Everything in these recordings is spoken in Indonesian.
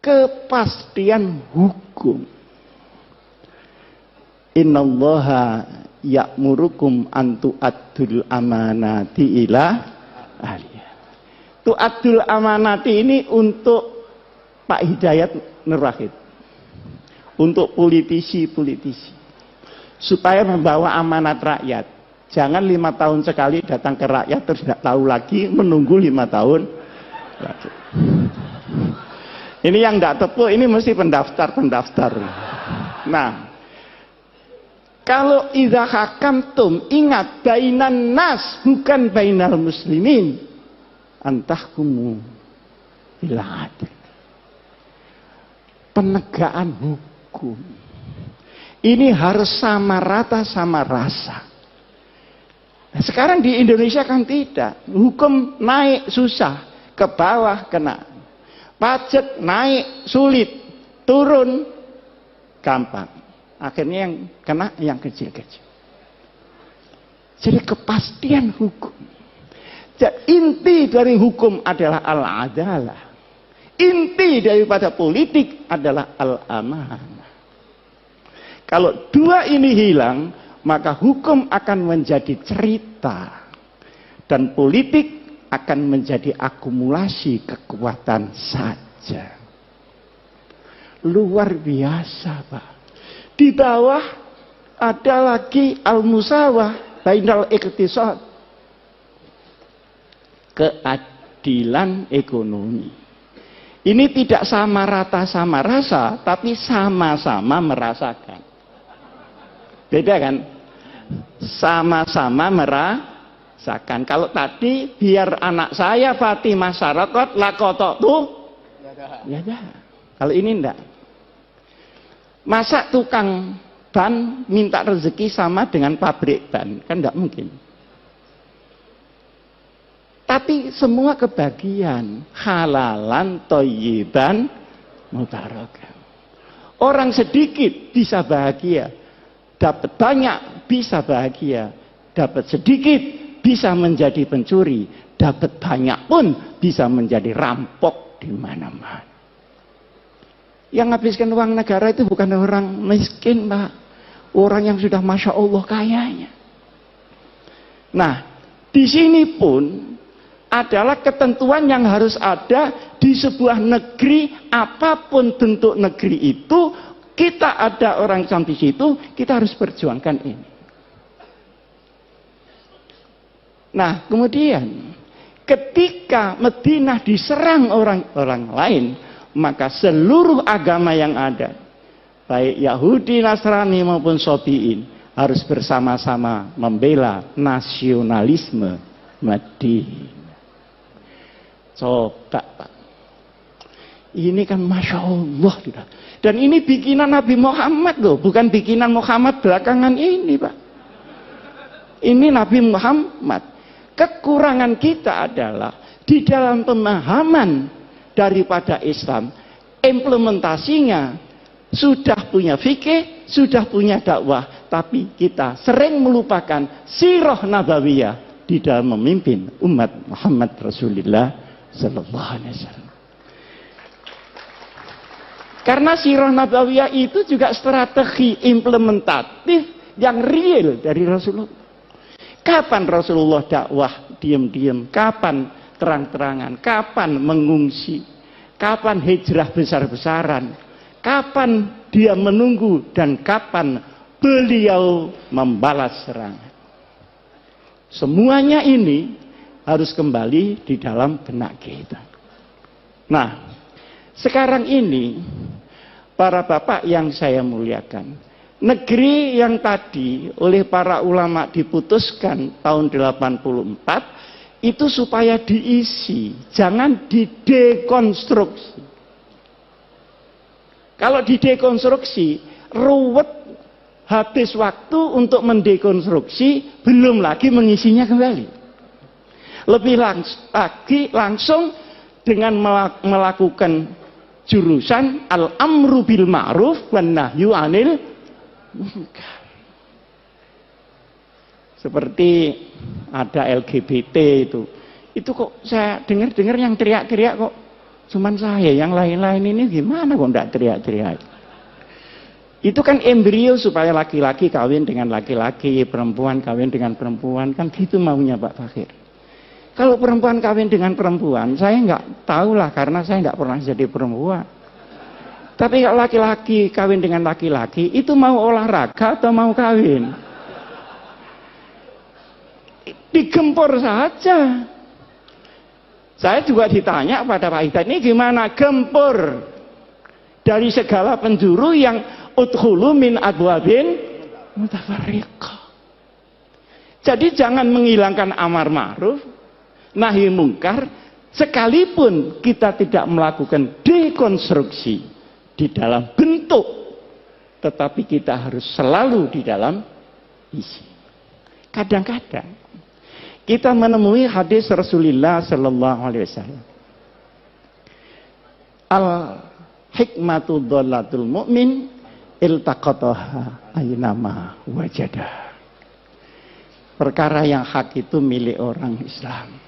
kepastian hukum. Innallaha ya'murukum an tu'addul amanati ila ahliha. Tu'addul amanati ini untuk Pak Hidayat Nur Wahid, untuk politisi-politisi, supaya membawa amanat rakyat. Jangan 5 tahun sekali datang ke rakyat terus tidak tahu lagi, menunggu 5 tahun lagi. Ini yang tidak tepu, ini mesti pendaftar. Nah, kalau idza hakamtum, ingat bainan nas bukan bainal muslimin, antahkumu bil adl. Penegakan hukum ini harus sama rata sama rasa. Nah, sekarang di Indonesia kan tidak. Hukum naik susah, ke bawah kena. Pajak naik sulit, turun gampang. Akhirnya yang kena yang kecil-kecil. Jadi kepastian hukum. Jadi, inti dari hukum adalah al-adalah. Inti daripada politik adalah al-amanah. Kalau dua ini hilang, maka hukum akan menjadi cerita. Dan politik akan menjadi akumulasi kekuatan saja. Luar biasa, Pak. Di bawah ada lagi al-musawah bainal iqtisad. Keadilan ekonomi. Ini tidak sama rata sama rasa, tapi sama-sama merasakan. Beda kan? Sama-sama merasakan. Kalau tadi biar anak saya Fatimah Sarakot lakotok tuh, ya dah. Kalau ini enggak. Masa tukang ban minta rezeki sama dengan pabrik ban? Kan enggak mungkin. Tapi semua kebagian, halalan, thayyiban, mubarakan. Orang sedikit bisa bahagia, dapat banyak bisa bahagia, dapat sedikit bisa menjadi pencuri, dapat banyak pun bisa menjadi rampok di mana-mana. Yang menghabiskan uang negara itu bukan orang miskin, Pak. Orang yang sudah Masya Allah kayanya. Nah, di sini pun adalah ketentuan yang harus ada di sebuah negeri, apapun bentuk negeri itu, kita ada orang Islam di situ, kita harus perjuangkan ini. Nah, kemudian ketika Madinah diserang orang-orang lain, maka seluruh agama yang ada, baik Yahudi, Nasrani maupun Sobiin, harus bersama-sama membela nasionalisme Madinah. Coba, Pak. Ini kan Masya Allah. Dan ini bikinan Nabi Muhammad loh, bukan bikinan Muhammad belakangan ini, Pak. Ini Nabi Muhammad. Kekurangan kita adalah di dalam pemahaman daripada Islam, implementasinya sudah punya fikih, sudah punya dakwah, tapi kita sering melupakan sirah nabawiyah di dalam memimpin umat Muhammad Rasulullah Sallallahu Alaihi Wasallam. Karena sirah nabawiyah itu juga strategi implementatif yang real dari Rasulullah. Kapan Rasulullah dakwah diam-diam? Kapan terang-terangan? Kapan mengungsi? Kapan hijrah besar-besaran? Kapan dia menunggu? Dan kapan beliau membalas serangan? Semuanya ini harus kembali di dalam benak kita. Nah, sekarang ini para bapak yang saya muliakan, negeri yang tadi oleh para ulama diputuskan tahun 84 itu supaya diisi, jangan didekonstruksi. Kalau didekonstruksi, ruwet, habis waktu untuk mendekonstruksi, belum lagi mengisinya kembali. Lebih lagi langsung dengan melakukan jurusan al-amru bil ma'ruf wan nahyu 'anil munkar. Seperti ada LGBT itu kok saya dengar yang teriak-teriak kok Cuman saya, yang lain-lain ini gimana kok enggak teriak-teriak? Itu kan embrio supaya laki-laki kawin dengan laki-laki, perempuan kawin dengan perempuan, kan gitu maunya Pak Fakhir. Kalau perempuan kawin dengan perempuan, saya nggak tahu lah karena saya nggak pernah jadi perempuan. Tapi kalau laki-laki kawin dengan laki-laki, itu mau olahraga atau mau kawin? Digempur saja. Saya juga ditanya pada Pak Hidayat, ini gimana? Gempur dari segala penjuru yang udkhulu min abwabin mutafarriqah. Jadi jangan menghilangkan amar ma'ruf, nahi mungkar, sekalipun kita tidak melakukan dekonstruksi di dalam bentuk, tetapi kita harus selalu di dalam isi. Kadang-kadang kita menemui hadis Rasulullah Sallallahu Alaihi Wasallam. Al hikmatu dholatul mu'min iltaqataha aynama wajadah. Perkara yang hak itu milik orang Islam.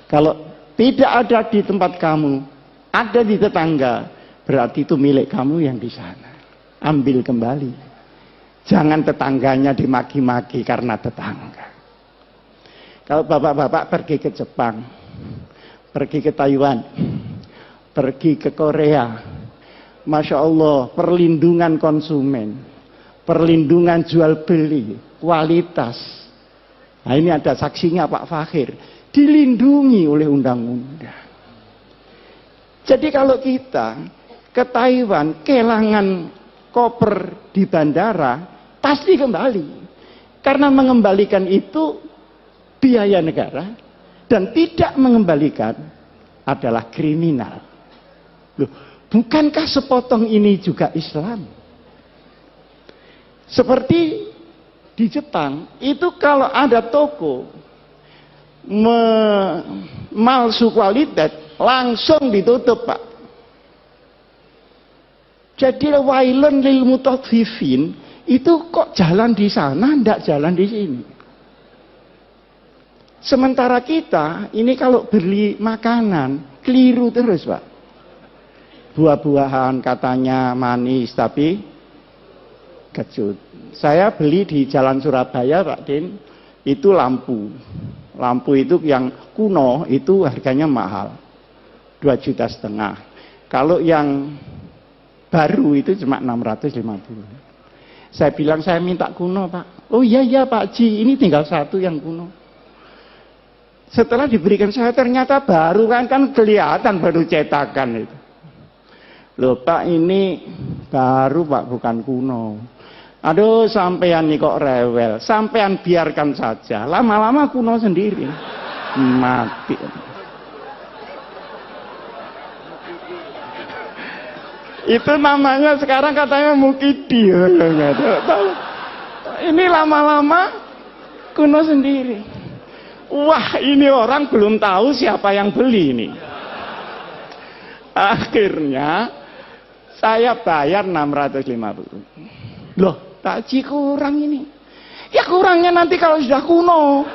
Kalau tidak ada di tempat kamu, ada di tetangga, berarti itu milik kamu yang di sana. Ambil kembali. Jangan tetangganya dimaki-maki karena tetangga. Kalau bapak-bapak pergi ke Jepang, pergi ke Taiwan, pergi ke Korea, Masya Allah, perlindungan konsumen, perlindungan jual beli, kualitas. Nah ini ada saksinya Pak Fakhir, dilindungi oleh undang-undang. Jadi kalau kita ke Taiwan, kehilangan koper di bandara, pasti kembali. Karena mengembalikan itu biaya negara, dan tidak mengembalikan adalah kriminal. Loh, bukankah sepotong ini juga Islam? Seperti di Jepang, itu kalau ada toko malsu kualitas, langsung ditutup Pak. Jadi wailun lil mutaffifin, itu kok jalan di sana, ndak jalan di sini. Sementara kita, ini kalau beli makanan, keliru terus Pak. Buah-buahan katanya manis, tapi kecut. Saya beli di Jalan Surabaya Pak Din, itu lampu. Lampu itu yang kuno, itu harganya mahal. 2,5 juta. Kalau yang baru itu cuma 650. Saya bilang saya minta kuno Pak. Oh iya Pak Ji, ini tinggal satu yang kuno. Setelah diberikan saya ternyata baru kan kelihatan baru cetakan itu. Loh Pak ini baru Pak bukan kuno. Aduh sampean nih kok rewel. Sampean biarkan saja. Lama-lama kuno sendiri. Mati. Itu namanya sekarang katanya mukidi. Ini lama-lama kuno sendiri. Wah ini orang belum tahu siapa yang beli ini. Akhirnya saya bayar 650. Loh takji kurang ini. Ya kurangnya nanti kalau sudah kuno.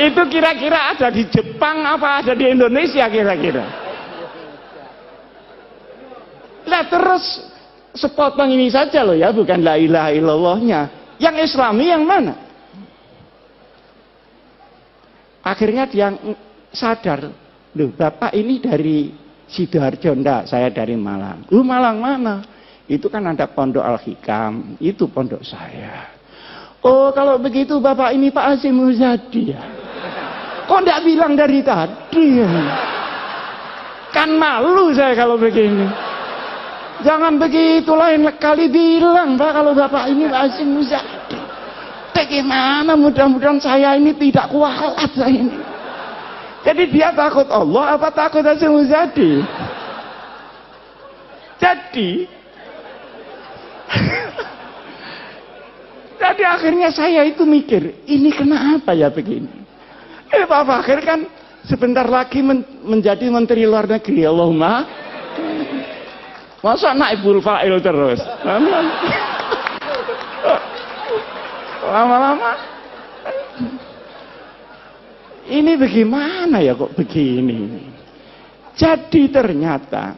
Itu kira-kira ada di Jepang apa ada di Indonesia kira-kira? Lah terus sepotong ini saja loh ya, bukan la ilaha illallahnya. Yang Islami yang mana? Akhirnya dia sadar, loh Bapak ini dari Sidoarjo, enggak, saya dari Malang. Malang mana? Itu kan ada Pondok Al-Hikam, itu pondok saya. Oh kalau begitu Bapak ini Pak Hasyim Muzadi ya? Kok enggak bilang dari tadi ya? Kan malu saya kalau begini. Jangan begitu, lain kali bilang Pak kalau Bapak ini Pak Hasyim Muzadi. Bagaimana mudah-mudahan saya ini tidak kualat saya ini. Jadi dia takut Allah apa takut Hasyim Muzadi? Jadi akhirnya saya itu mikir, ini kenapa ya begini? Pak Fakhir kan sebentar lagi menjadi Menteri Luar Negeri, Allahumma. Masa naibul fa'il terus? Lama-lama Ini bagaimana ya kok begini? Jadi ternyata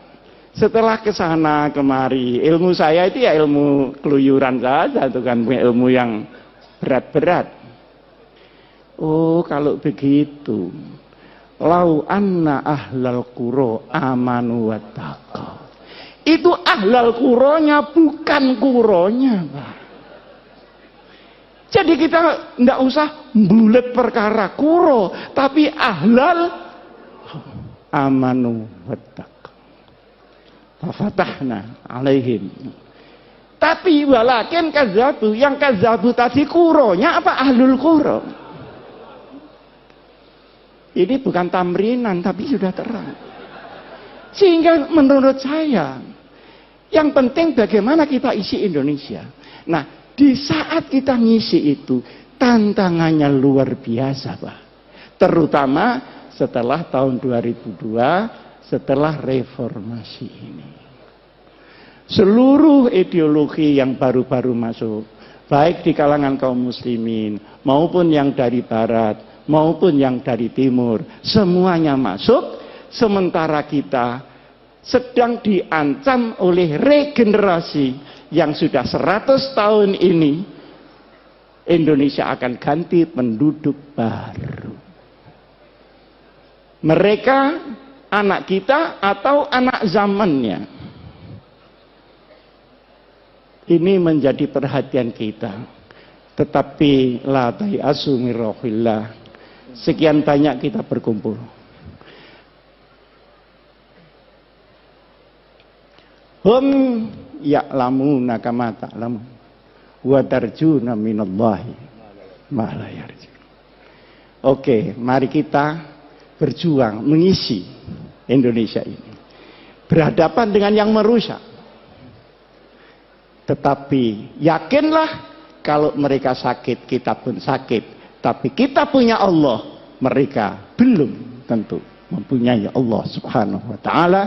setelah ke sana kemari, ilmu saya itu ya ilmu keluyuran saja, itu kan ilmu yang berat-berat. Oh, kalau begitu, lau anna ahlal qura amanu wattaqau. Itu ahlal quronya, bukan kuronya, Pak. Jadi kita tidak usah bulet perkara kuro, tapi ahlal amanu wattaqau. Fafatahna alaihim. Tapi walakin kazabu, yang kazabu tadi kuronya apa ahlul kuro? Ini bukan tamrinan tapi sudah terang. Sehingga menurut saya yang penting bagaimana kita isi Indonesia. Nah, di saat kita ngisi itu tantangannya luar biasa, Pak. Terutama setelah tahun 2002, setelah reformasi ini. Seluruh ideologi yang baru-baru masuk, baik di kalangan kaum muslimin maupun yang dari barat maupun yang dari timur, semuanya masuk, sementara kita sedang diancam oleh regenerasi yang sudah 100 tahun ini. Indonesia akan ganti penduduk baru. Mereka anak kita atau anak zamannya. Ini menjadi perhatian kita. Tetapi la tayasu min rauhillah. Sekian banyak kita berkumpul. Hum ya'lamuna kama ta'lamun wa tarjuna minallahi ma la yarjun. Oke, mari kita berjuang mengisi Indonesia ini. Berhadapan dengan yang merusak. Tetapi yakinlah kalau mereka sakit, kita pun sakit. Tapi kita punya Allah, mereka belum tentu mempunyai Allah Subhanahu wa taala.